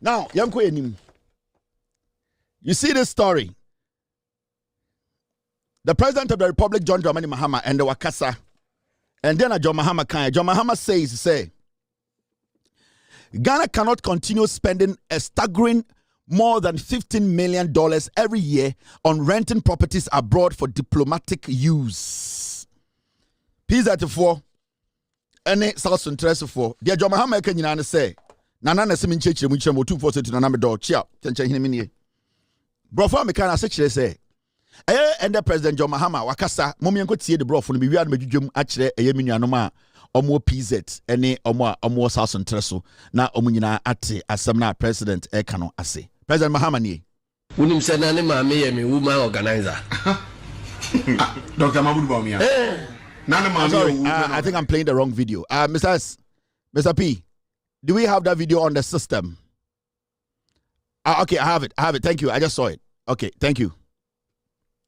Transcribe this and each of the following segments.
Now, you see this story. The President of the Republic, John Dramani Mahama, and the Wakasa. And then John Mahama John Mahama says, Ghana cannot continue spending a staggering more than $15 million every year on renting properties abroad for diplomatic use. P34, any South interest for. Dear John Mahama can say, Nana Nasimin Church, which I'm 240 to Nana door, chia, Tencha Brofa Mekana say, and the President John Mahama, Wakasa, Mommy and see the bro from the Vivian Medium, actually, a Yeminanoma, Omo PZ, any Omo South interest. Now, Omunina Ate, as some President Ekano Ase. President Mahama ni. Unim said nani mami yemi woman organizer. Dr. Mahmoud Bawumia. I think I'm playing the wrong video. Mr. P, do we have that video on the system? Okay, I have it. Thank you. I just saw it. Okay, thank you.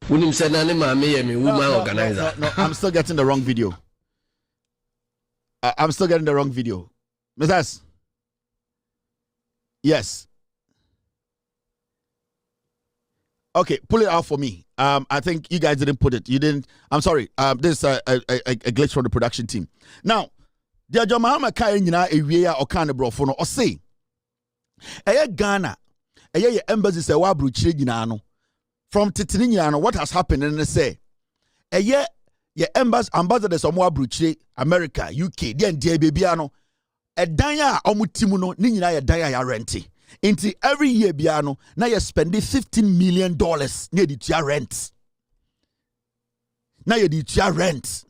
Unim said nani mami yemi woman organizer. No, I'm still getting the wrong video. I'm still getting the wrong video. Mr. Yes. Okay, pull it out for me. I think you guys didn't put it. You didn't. I'm sorry. This is a glitch from the production team. Now, the John Mahama kai nyina ewie or kind of brofo no or say, Ghana, embassy say wa bruchire nyina no. From titini nyina no, what has happened and they say, ye ambassadors omo bruchire America, UK, then dia baby ano. Dan ya omo timu no ni nyina ye dan ya renti. Into every year biano now you're spending $15 million near the rent. Now you the rent.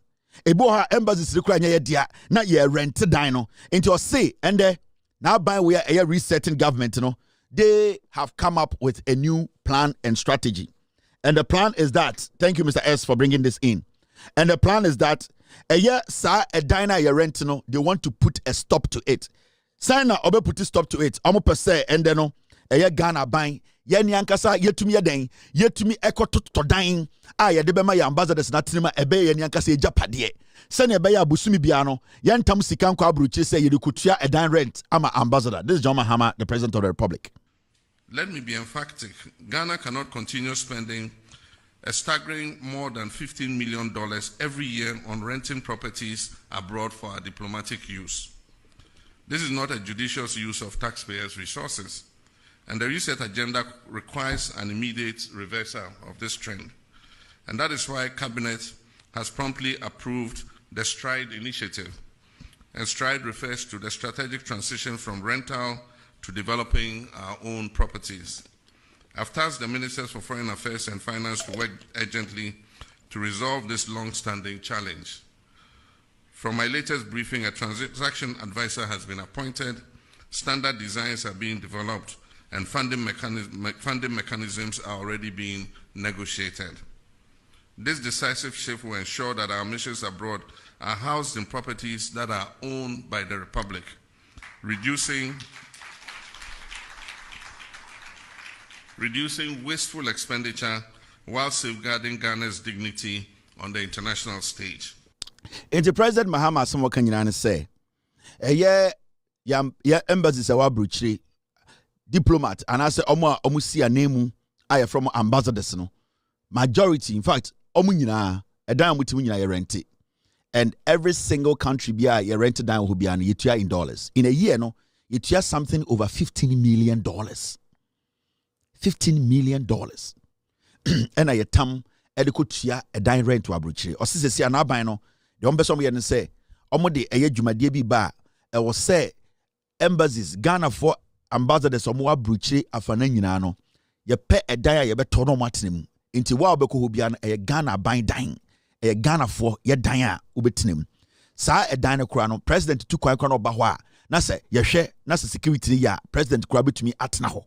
Eboha embassies require dia now you rent dino into a say and now by we are a resetting government, they have come up with a new plan and strategy. And the plan is that, thank you Mr. S for bringing this in. And the plan is that a year sa a diner you rent they want to put a stop to it. Sign obe put a stop to it. Amo per se and then Ghana buying ye nyankasa yetumi yeden yetumi ekoto to dan ye de bema ya ambassadors na tinema ebe ye nyankasa ejapade se ne ebe ya busumi bia no ye ntam sika nkwa abruchi se ye de kutua edan rent ama ambassador. This is John Mahama, the President of the Republic. Let me be emphatic. Ghana cannot continue spending a staggering more than $15 million every year on renting properties abroad for our diplomatic use. This is not a judicious use of taxpayers' resources, and the reset agenda requires an immediate reversal of this trend. And that is why Cabinet has promptly approved the STRIDE initiative. And STRIDE refers to the strategic transition from rental to developing our own properties. I've tasked the Ministers for Foreign Affairs and Finance to work urgently to resolve this long-standing challenge. From my latest briefing, a transaction advisor has been appointed, standard designs are being developed, and funding mechanisms are already being negotiated. This decisive shift will ensure that our missions abroad are housed in properties that are owned by the Republic, reducing wasteful expenditure while safeguarding Ghana's dignity on the international stage. Into President Mahama some can you say embassy say wa bruchire diplomat and I say omo see a name I from ambassadors no majority in fact omo nyina edan mutimu nyina ye rent and every single country bia ye rent down who bia no yetua in dollars in a year no yetua something over $15 million. $15 million and I tam edikotua edan rent to abruchire o sisi na aban no the person we say, Omode eye dwumade bi ba e wo say embassies Ghana for ambassadors omo abruchire afana nyina no ye pe edan a ye beto no matenemu nti wa obeko ho bia no eye Ghana ban dan eye Ghana for ye dan a obetenemu sa edan no kura no president tu kwan no ba ho a na say ye hwe na security ya president kura betumi atena ho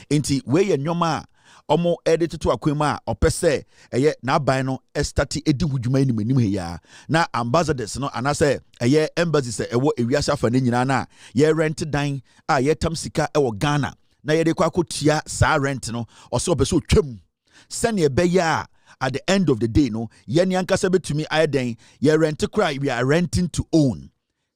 nti we ye nyoma omo edit to akwema opese eye na ban no estati edi hudwuma animanim he ya na ambassadors no anase eye embassy se ewo ewiase afa na nyina na ye rent dan a ye tam sika ewo Ghana na ye de kwa kotua sa rent no oso opese otwam sene be ya at the end of the day no ye ni ankasa betumi ayeden ye rent cry we are renting to own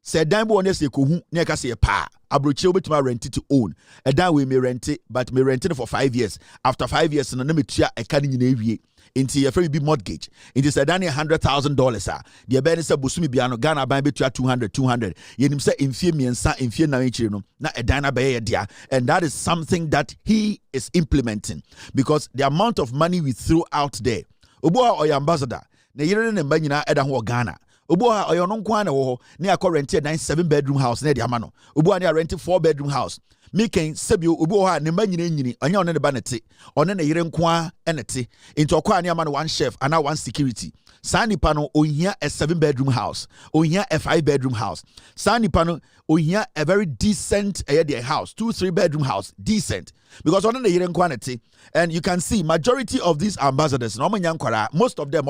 Say dan bo one say ko hu na ka say pa abrochi obetima rent to own. A dan we may rent it, but me rent it for 5 years. After 5 years no me tua e ka ni nyina ewie. Inti your be mortgage. Inti say dan $100,000 ah. The be say bosumi bia no Ghana ban betua 200. Yenim say infie miensa infie na enchire no na e dan na be dia. And that is something that he is implementing because the amount of money we threw out there. Obo a oy ambassador na yire ne mba nyina eda ho Ghana. Obo a oyo no nkwa na wo ho na akọ rent a 7-bedroom house na de ama no. Obo a na rent 4-bedroom house. Making sebio obo ha ne manyina nyini anya one ne ba nete one ne yire nkwa enete into okwa ne ama no one chef and one security sani pano ohia a 7-bedroom house ohia a 5-bedroom house sani pano ohia a very decent house 2-3-bedroom house decent because one ne yire nkwa nete. And you can see majority of these ambassadors no manyankwara most of them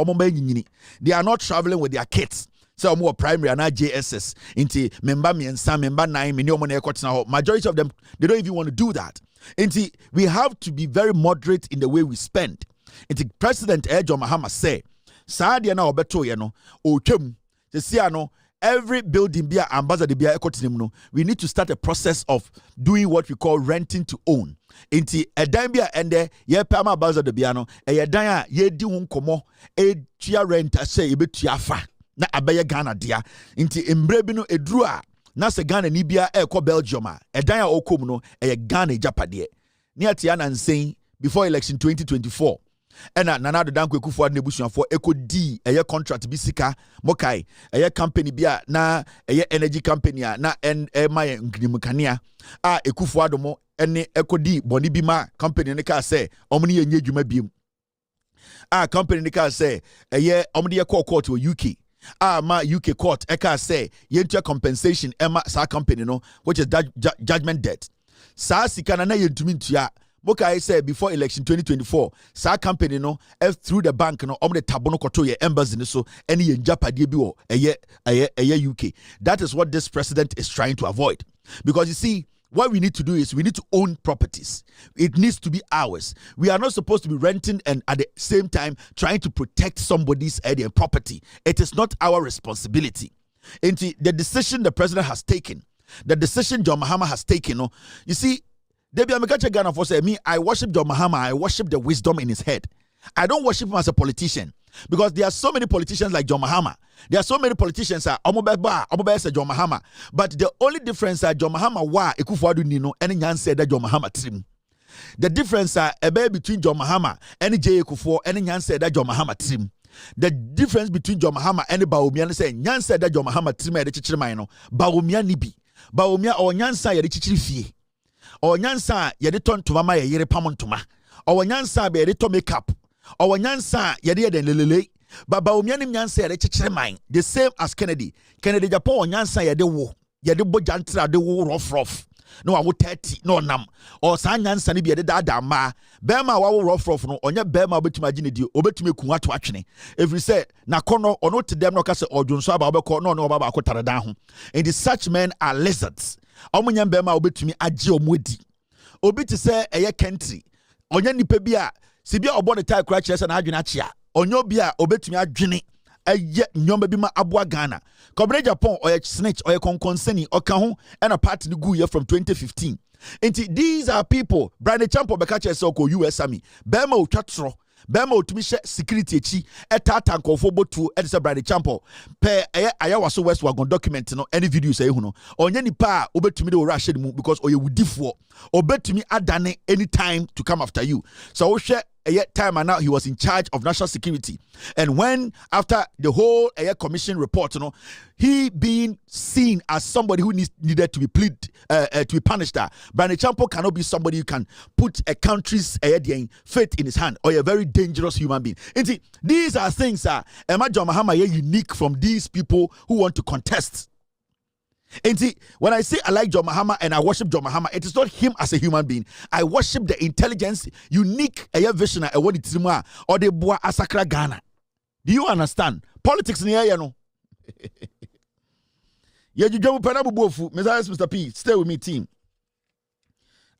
they are not traveling with their kids. So more primary and JSS into member miensa member 9 majority of them they don't even want to do that. Into we have to be very moderate in the way we spend. Into President John Mahama say Sadia na obeto ye no otwam se sia no every building bia ambassador bia ekotinim no we need to start a process of doing what we call renting to own. Inti edan bia ende ye pama ambassador bia no edan a ye di ho nkomo tua rent say ebetua fa na abeye Ghana dia inti embre bi no eduru a na se Ghana ni bia ekọ Belgium a edan a okom no Ghana japade ni atia na nsen before election 2024 ena Nana Addo Dankwa Akufo-Addo nebusuafo ekodi contract bi sika mokai company bia na energy company a na ma nkrimkania a Akufo-Addo mo ene ekodi boni bi ma company ne ka say omni ye nyedwuma biem a company ne ka say omni ye court to UK ma UK court eka say yentua compensation ema sa company no which is judgment debt sa sika na yentumi ntua mokai say before election 2024 sa company no through the bank no the tabo no koto ye embassy ni so ene yenjapade bi wo UK. That is what this president is trying to avoid because you see what we need to do is we need to own properties. It needs to be ours. We are not supposed to be renting and at the same time trying to protect somebody's property. It is not our responsibility. And the decision the president has taken, the decision John Mahama has taken, you see, Debbie Amekache Ghana for say, me, I worship John Mahama, I worship the wisdom in his head. I don't worship him as a politician. Because there are so many politicians like John Mahama. There are so many politicians John Mahama. But the only difference is John Mahama wa Akufo-Addo nino and Nyan said that John Mahama trim. The difference is between John Mahama and J. Akufo and Nyan said that John Mahama trim. The difference between John Mahama and Bawumia say Nyan said that John Mahama trim at the Chichimano. Bawumia nibi. Bawumia or Nyan sa ya Chichifie. Or Nyan sa ya ton to mama ya pamontuma. Or Nyan sa be to make up. Or nyansa yede den lelele baba omianim nyansa yede chechire man the same as Kennedy Japan nyansa yede bojantra de wo rough no awo 30 no nam or san nyansa ne bi yede da ma bema wa wo rough no onye bema obetuma gine di obetuma ku ato atwene every say na kono ono te dem no ka se odwonso aba obekọ no baba akotare dan ho and such men are lizards omunya bema obetumi age omodi obi te say eye country onye nipa bi a Sibia obone tai kra kire se na adwene achia onyo bia obetumi adwene eye nyoma bi ma aboa Ghana Kobere Japan oye snitch oye konkonseni oka ho and a party gu ye from 2015 enti these are people Brian Champo beka kire se ko US Army bema otwatro bema otumi hye security echi etata nkofo botu e se Brian Champo pe ayawaso West Wagon document no any videos hu no onye nipa obetumi de ora hye mu because oye wudifo obetumi adane anytime to come after you so hye time and now he was in charge of national security. And when after the whole commission report, he being seen as somebody who needed to be to be punished. Brian Champo cannot be somebody who can put a country's fate in his hand or a very dangerous human being. And these are things that John Mahama are unique from these people who want to contest. And see, when I say I like John Mahama and I worship John Mahama, it is not him as a human being. I worship the intelligence, unique vision or the boa asakra Ghana. Do you understand? Politics in here, you know. Mr. P, stay with me, team.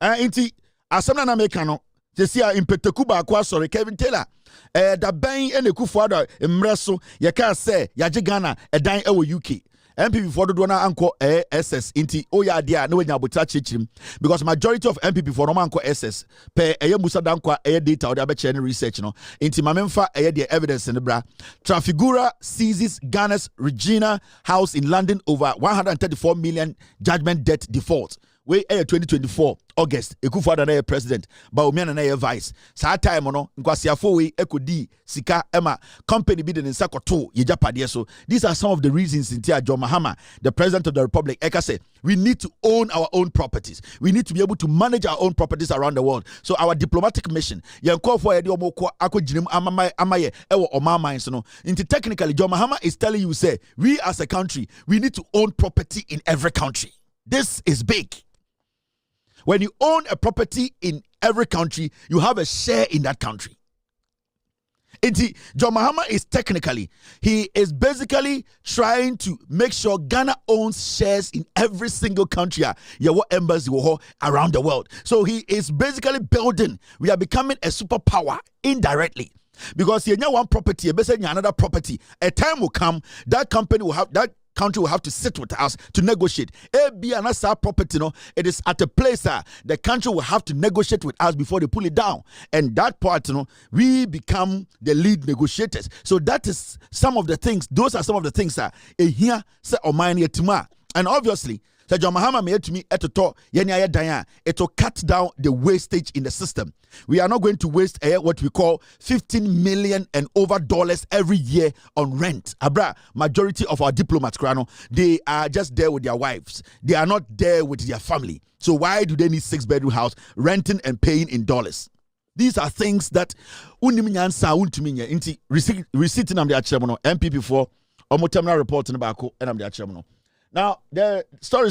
Inti asamna na mekano. Tesi a impetekuba kwa sorry Kevin Taylor. Da ban ene Akufo-Addo mreso ye ka say yaje Ghana edan ewo UK. MPP for do na anko SS inti oya dia na wenya abota chichirim because majority of MPP for no anko SS pe musa dankwa data or the research no inti mamemfa the evidence in the bra. Trafigura seizes Ghana's Regina house in London over 134 million judgment debt default. We 2024 August Ekufuado na president ba Omiana na vice sa time no nkwasiafo we ekodi sika ema company bi de nsa koto ye japade so. These are some of the reasons in John Mahama, the president of the republic, Eka say we need to own our own properties. We need to be able to manage our own properties around the world. So our diplomatic mission yen call for edi omoko akojirim amaye ewo omama so no. Into technically John Mahama is telling you say we as a country we need to own property in every country. This is big. When you own a property in every country, you have a share in that country. John Mahama is he is basically trying to make sure Ghana owns shares in every single country, embassy around the world. So he is basically building, we are becoming a superpower indirectly. Because you have one property, another property. A time will come, that country will have to sit with us to negotiate. Property, it is at a place the country will have to negotiate with us before they pull it down. And that part, we become the lead negotiators. So that is some of the things, those are some of the things here say Oman. And obviously, John Mahama made to me it will cut down the wastage in the system. We are not going to waste what we call $15 million and over every year on rent. Abra, majority of our diplomats, they are just there with their wives. They are not there with their family. So why do they need 6-bedroom house renting and paying in dollars? These are things that receipt am the MPP for terminal report in the back and I'm the Now the story